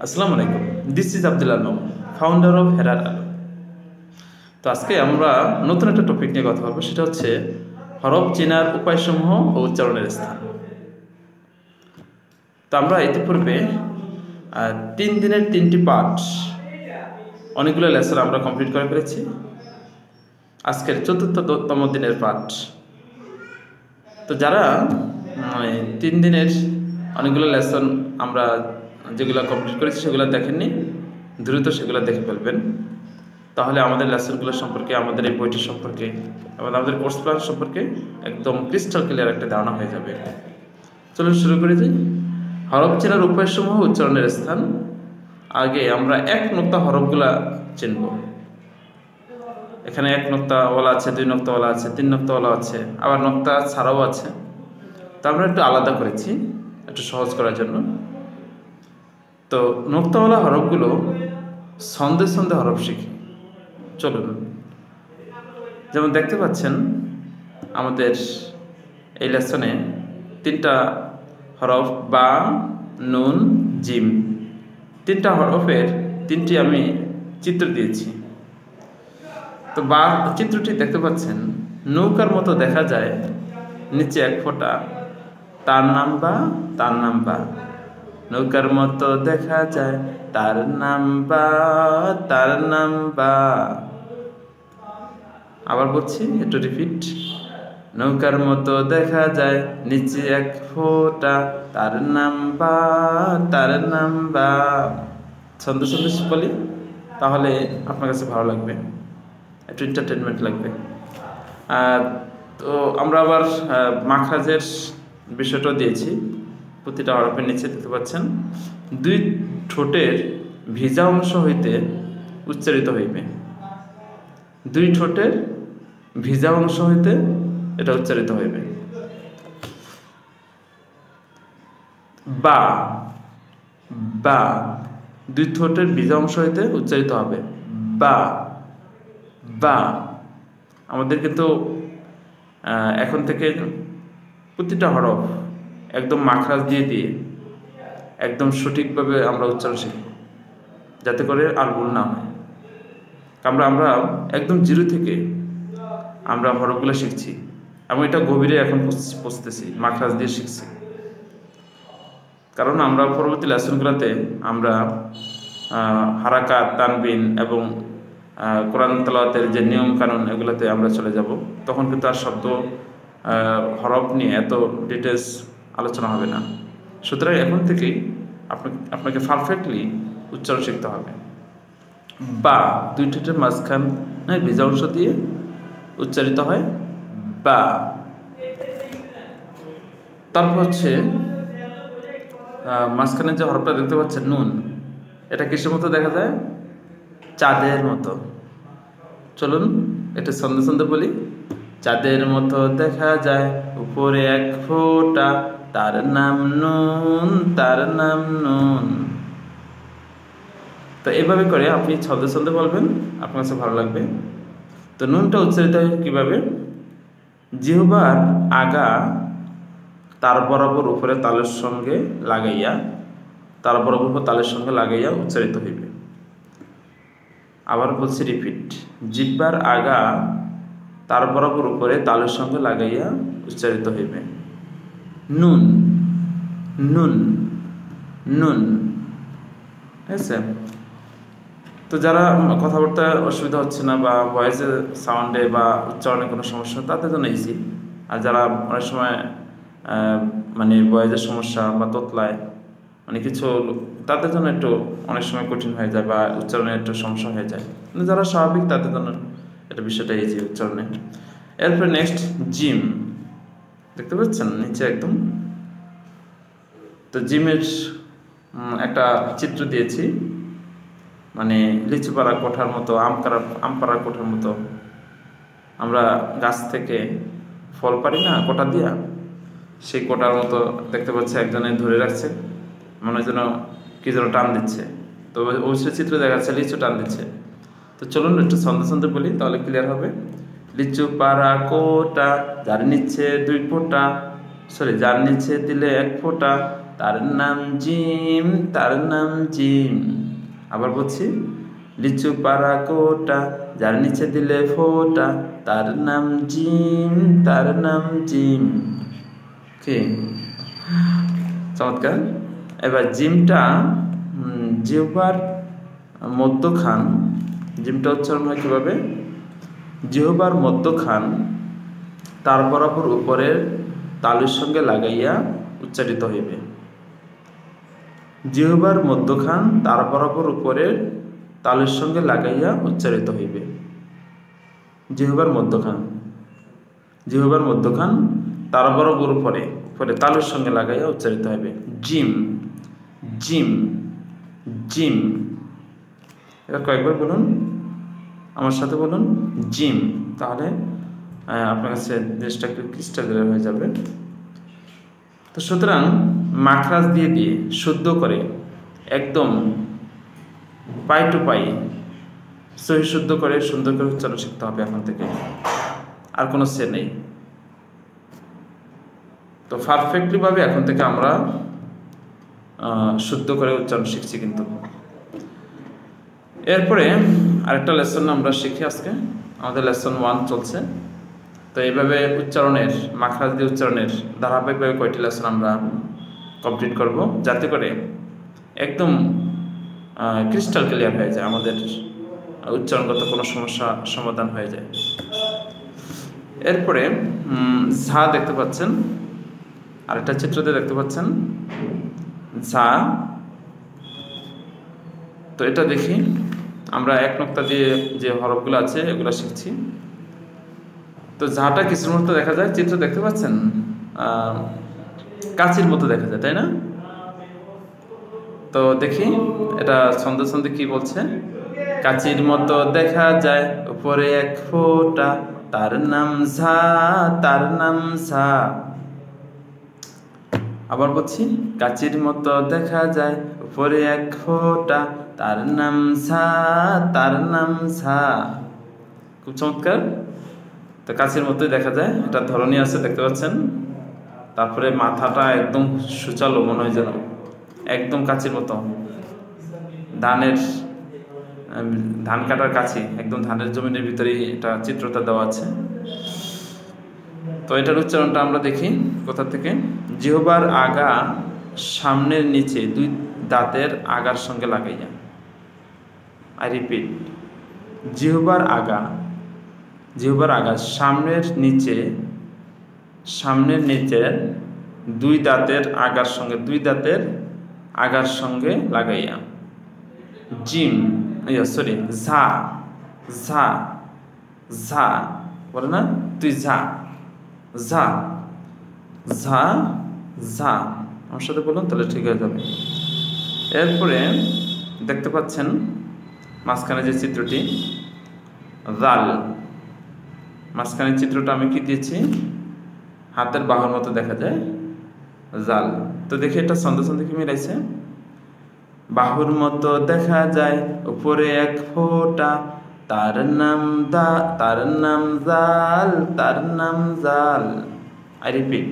আসসালামু আলাইকুম। This is Abdul Alam, founder of Herar Alam. তো আজকে আমরা নতুন একটা টপিক নিয়ে কথা বলবো, সেটা হচ্ছে হরফ চেনার উপায়সমূহ ও উচ্চারণের স্থান। তো আমরা ইতিপূর্বে 3 দিনের 3টি পাঠ, অনেকগুলো লেসন আমরা কমপ্লিট করে ফেলেছি। আজকের 4র্থতম দিনের পাঠ। তো যারা 3 দিনের অনেকগুলো লেসন আমরা যেগুলো কমপ্লিট করেছি সেগুলো দেখেননি, দ্রুত সেগুলো দেখে ফেলবেন। তাহলে আমাদের লেসনগুলো সম্পর্কে, আমাদের এই বইটি সম্পর্কে এবং আমাদের কোর্স প্ল্যান সম্পর্কে একদম ক্রিস্টাল ক্লিয়ার একটা ধারণা হয়ে যাবে। চলুন শুরু করে দিই। হরফ চেনার উপায়সমূহ, উচ্চারণের স্থান। আগে আমরা এক নোক্তা হরফগুলা চিনব। এখানে এক নোক্তাওয়ালা আছে, 2 নোক্তাওয়ালা আছে, 3 নোক্তাওয়ালা আছে, আবার নোক্তা ছাড়াও আছে। তা আমরা একটু আলাদা করেছি একটু সহজ করার জন্য। তো নোক্তাওয়ালা হরফগুলো ছন্দে ছন্দে হরফ শিখি। চলুন, যেমন দেখতে পাচ্ছেন আমাদের এই লেসনে 3টা হরফ বা, নুন, জিম, 3টা হরফের 3টি আমি চিত্র দিয়েছি। তো বা চিত্রটি দেখতে পাচ্ছেন, নৌকার মতো দেখা যায়, নিচে 1 ফোঁটা, তার নাম বা, তার নাম বা। নৌকার মতো দেখা যায়, তার নাম বা, তার নাম বা। আবার বলছি, একটু রিপিট। নৌকার মতো দেখা যায়, নিচে 1 ফোঁটা, তার নাম বা, তার নাম বা। ছন্দে ছন্দে বলি, তাহলে আপনার কাছে ভালো লাগবে, একটু এন্টারটেনমেন্ট লাগবে। তো আমরা আবার মাখরাজের বিষয়টাও দিয়েছি। প্রতিটা হরফের নিচে দেখতে পাচ্ছেন 2 ঠোঁটের ভিজা অংশ হইতে উচ্চারিত হইবে। 2 ঠোঁটের ভিজা অংশ হইতে এটা উচ্চারিত হইবে। বা, বা 2 ঠোঁটের ভিজা অংশ হইতে উচ্চারিত হবে। বা, বা। আমাদের কিন্তু এখন থেকে প্রতিটা হরফ একদম মাখরাজ দিয়ে দিয়ে একদম সঠিকভাবে আমরা উচ্চারণ শিখব, যাতে করে আর ভুল না হয়। আমরা একদম জিরো থেকে আমরা হরফগুলো শিখছি এবং এটা গভীরে এখন পৌঁছতেছি, মাখরাজ দিয়ে শিখছি। কারণ আমরা পরবর্তী লেসনগুলোতে আমরা হারাকাত, তানবিন এবং কোরআন তেলাওয়াতের যে নিয়ম কানুন, এগুলোতে আমরা চলে যাব। তখন কিন্তু আর শব্দ হরফ নিয়ে এত ডিটেলস আলোচনা হবে না। সুতরাং এখন থেকেই আপনাকে পারফেক্টলি উচ্চারণ শিখতে হবে। বা 2 ঠোঁটের মাঝখানে ভিজা অংশ দিয়ে উচ্চারিত হয় বা। তারপর হচ্ছে মাঝখানে যে হরফটা দেখতে পাচ্ছেন, নুন, এটা কিসের মতো দেখা যায়? চাঁদের মতো। চলুন এটা ছন্দে ছন্দে বলি। চাঁদের মতো দেখা যায়, উপরে 1 ফোঁটা, তার নাম নুন, তার নাম নুন। তো এইভাবে করে আপনি ছন্দে ছন্দে বলবেন, আপনার কাছে ভালো লাগবে। তো নুনটা উচ্চারিত হয় কিভাবে? জিহ্বার আগা তার বরাবর উপরে তালের সঙ্গে লাগাইয়া, তার বরাবর তালের সঙ্গে লাগাইয়া উচ্চারিত হইবে। আবার বলছি, রিপিট। জিহ্বার আগা তার বরাবর উপরে তালের সঙ্গে লাগাইয়া উচ্চারিত হইবে। নুন, নুন, নুন। ঠিক আছে? তো যারা কথাবার্তা অসুবিধা হচ্ছে না বা ভয়েসে সাউন্ডে বা উচ্চারণে কোনো সমস্যা, তাদের জন্য ইজি। আর যারা অনেক সময় মানে ভয়েসের সমস্যা বা তোতলায় মানে কিছু, তাদের জন্য একটু অনেক সময় কঠিন হয়ে যায় বা উচ্চারণে একটু সমস্যা হয়ে যায়। কিন্তু যারা স্বাভাবিক, তাদের জন্য এটা বিষয়টা ইজি উচ্চারণে। এরপরে নেক্সট, জিম। দেখতে পাচ্ছেন নিচে একদম। তো জিমের একটা চিত্র দিয়েছি, মানে লিচু পাড়া কোঠার মতো, আম পাড়া কোঠার মতো। আমরা গাছ থেকে ফল পারি না কোটা দিয়া, সেই কোটার মতো দেখতে পাচ্ছে একজনে ধরে রাখছে, মনে হয় যেন কি যেন টান দিচ্ছে। তো অবশ্যই চিত্র দেখা যাচ্ছে লিচু টান দিচ্ছে। তো চলুন একটু ছন্দে ছন্দে বলি, তাহলে ক্লিয়ার হবে। লিচু পাড়া কোটা, যার নিচ্ছে 2 ফোঁটা, যার নিচে দিলে 1 ফোঁটা, তার নাম জিম, তার নাম জিম। আবার বলছি, লিচু পাড়া কোটা, যার নিচে দিলে ফোটা, তার নাম জিম, তার নাম জিম। কি চমৎকার। এবার জিমটা জিহ্বার মধ্যখান, জিমটা উচ্চারণ হয় কীভাবে? জিহ্বার মধ্যখান তার বরাবর উপরের তালুর সঙ্গে লাগাইয়া উচ্চারিত হইবে। জিহ্বার মধ্যখান তার বরাবর উপরের তালুর সঙ্গে লাগাইয়া উচ্চারিত হইবে। জিহ্বার মধ্যখান, জিহ্বার মধ্যখান তার বরাবর উপরে তালুর সঙ্গে লাগাইয়া উচ্চারিত হইবে। Gym, gym, gym. এবার কয়েকবার বলুন, আমার সাথে বলুন, জিম। তাহলে আপনার কাছে জিনিসটা একটু ক্রিস্টাল ক্লিয়ার হয়ে যাবে। তো সুতরাং মাখরাজ দিয়ে দিয়ে শুদ্ধ করে একদম পাই টু পাই সহি শুদ্ধ করে সুন্দর করে উচ্চারণ শিখতে হবে এখন থেকে, আর কোনো সে নেই। তো পারফেক্টলিভাবে এখন থেকে আমরা শুদ্ধ করে উচ্চারণ শিখছি। কিন্তু এরপরে আরেকটা লেসন আমরা শিখি আজকে, আমাদের লেসন 1 চলছে। তো এইভাবে উচ্চারণের, মাখরাজ দিয়ে উচ্চারণের ধারাবাহিকভাবে কয়টি লেসন আমরা কমপ্লিট করব, যাতে করে একদম ক্রিস্টাল ক্লিয়ার হয়ে যায়, আমাদের উচ্চারণগত কোনো সমস্যা সমাধান হয়ে যায়। এরপরে ঝা দেখতে পাচ্ছেন, আরেকটা চিত্রতে দেখতে পাচ্ছেন ঝা। তো এটা দেখি, আমরা এক নক্তা দিয়ে যে হরফগুলো আছে এগুলো শিখছি। তো ঝাটা কিছুর মতো দেখা যায়, চিত্র দেখতে পাচ্ছেন কাচির মতো দেখা যায়, তাই না? তো দেখি এটা ছন্দে ছন্দে কি বলছে। কাচির মতো দেখা যায় উপরে এক ফোঁটা, তার নাম ঝা, তার নাম ঝা। আবার বলছি, কাচির মতো দেখা যায় উপরে এক ফোঁটা, তার নাম ঝা, তার নাম ঝা। খুব চমৎকার। তো কাচির মতোই দেখা যায়, এটা ধরনী আছে দেখতে পাচ্ছেন। তারপরে মাথাটা একদম সুচালো, মনে হয় যেন একদম কাচির মতো। ধান কাটার কাছি, একদম ধানের জমিনের ভিতরেই এটা চিত্রটা দেওয়া আছে। তো এটার উচ্চারণটা আমরা দেখি কোথা থেকে। জিহ্বার আগা সামনের নিচে দুই দাঁতের আগার সঙ্গে লাগাইয়া। আই রিপিট, জিহ্বার আগা, জিহ্বার আগা সামনের নিচে, সামনের নিচের দুই দাঁতের আগার সঙ্গে, দুই দাঁতের আগার সঙ্গে লাগাইয়া। জিম, সরি, ঝা, ঝা, ঝা বলে না, তুই ঝা, ঝা, ঝা, ঝা। আমার সাথে বলুন, তাহলে ঠিক হয়ে যাবে। এরপরে দেখতে পাচ্ছেন মাঝখানে যে চিত্রটি, জাল। মাঝখানের চিত্রটা আমি কি দিয়েছি, হাতের বাহুর মতো দেখা যায়, জাল। তো দেখি এটা ছন্দে ছন্দে কি মিলাইছে। বাহুর মতো দেখা যায় উপরে এক ফোঁটা, তার নাম তার নাম জাল, তার নাম জাল। আই রিপিট,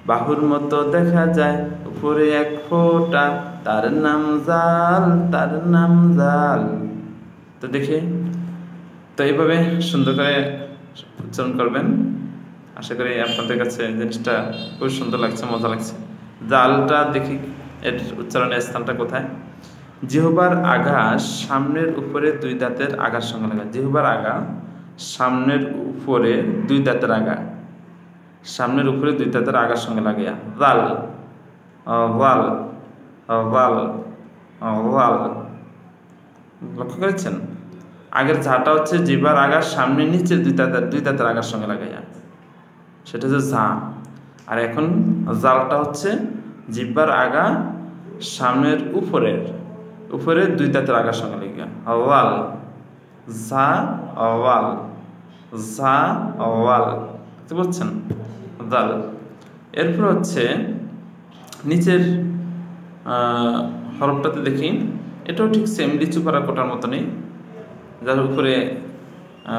বাহুর মতো দেখা যায় উপরে এক ফোঁটা, তার নাম জাল, তার নাম জাল। তো দেখি, তো এইভাবে সুন্দর করে উচ্চারণ করবেন। আশা করি আপনাদের কাছে জিনিসটা খুব সুন্দর লাগছে, মজা লাগছে। জালটা দেখি এর উচ্চারণের স্থানটা কোথায়। জিহ্বার আগা সামনের উপরে দুই দাঁতের আগার সঙ্গে লাগা। জিহ্বার আগা সামনের উপরে দুই দাঁতের আগা, সামনের উপরে দুই দাঁতের আগার সঙ্গে লাগাইয়া। জাল, ওয়াল, ওয়াল, ওয়াল। লক্ষ্য করেছেন, আগের ঝাটা হচ্ছে জিহ্বার আগা সামনের নিচে দুই দাঁতের আগার সঙ্গে লাগাইয়া, সেটা হচ্ছে ঝা। আর এখন জালটা হচ্ছে জিহ্বার আগা সামনের উপরে দুই দাঁতের আগার সঙ্গে লেগে। ওয়াল, ঝা, ওয়াল, ঝা, ওয়াল। বুঝতে পারছেন, জাল। এরপর হচ্ছে নিচের হরফটাতে দেখি, এটাও ঠিক সেম লিচু পাড়া কোটার মতনই, যার উপরে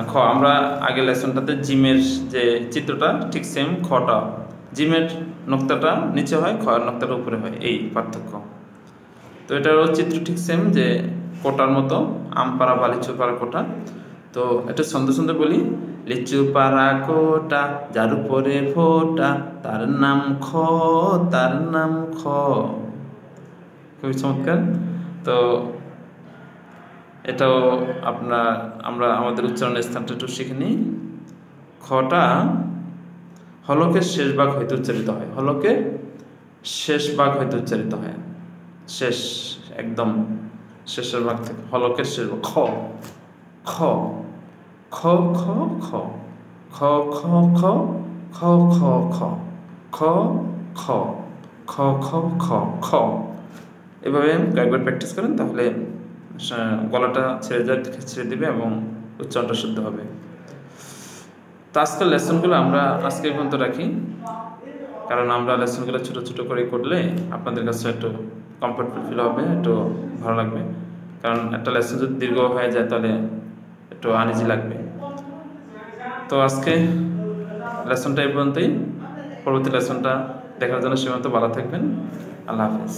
খ। আমরা আগের লেসনটাতে জিমের যে চিত্রটা ঠিক সেম খটা, জিমের নোক্তাটা নিচে হয়, খয়ের নোক্তাটা উপরে হয়, এই পার্থক্য। তো এটারও চিত্র ঠিক সেম, যে কোটার মতো, আম পাড়া বা লিচু পাড়া কোটা। তো এটা ছন্দে ছন্দে বলি, লিচু পাড়া কোটা যার উপরে ফোটা, তার নাম খ, তার নাম খ। খুবই চমৎকার। তো এটাও আমরা আমাদের উচ্চারণের স্থানটা একটু শিখে নিই। খটা হলকের শেষ ভাগ হইতে উচ্চারিত হয়, হলকের শেষ ভাগ হইতে উচ্চারিত হয়, শেষ একদম শেষের ভাগ থেকে, হলকের শেষ ভাগ। খ খ খ খ খ খ খ খ খ খ খ খ খ খ খ খ খ। এভাবে কয়েকবার প্র্যাকটিস করেন, তাহলে গলাটা ছেড়ে দিবে এবং উচ্চারণটা শুদ্ধ হবে। তো আজকের লেসনগুলো আমরা আজকে পর্যন্ত রাখি, কারণ আমরা লেসনগুলো ছোটো ছোটো করে করলে আপনাদের কাছে একটু কমফোর্টেবল ফিল হবে, একটু ভালো লাগবে। কারণ একটা লেসন যদি দীর্ঘ হয়ে যায় তাহলে একটু আনইজি লাগবে। তো আজকে লেসনটা এই পর্যন্তই। পরবর্তী লেসনটা দেখার জন্য সে পর্যন্ত ভালো থাকবেন। আল্লাহ হাফেজ।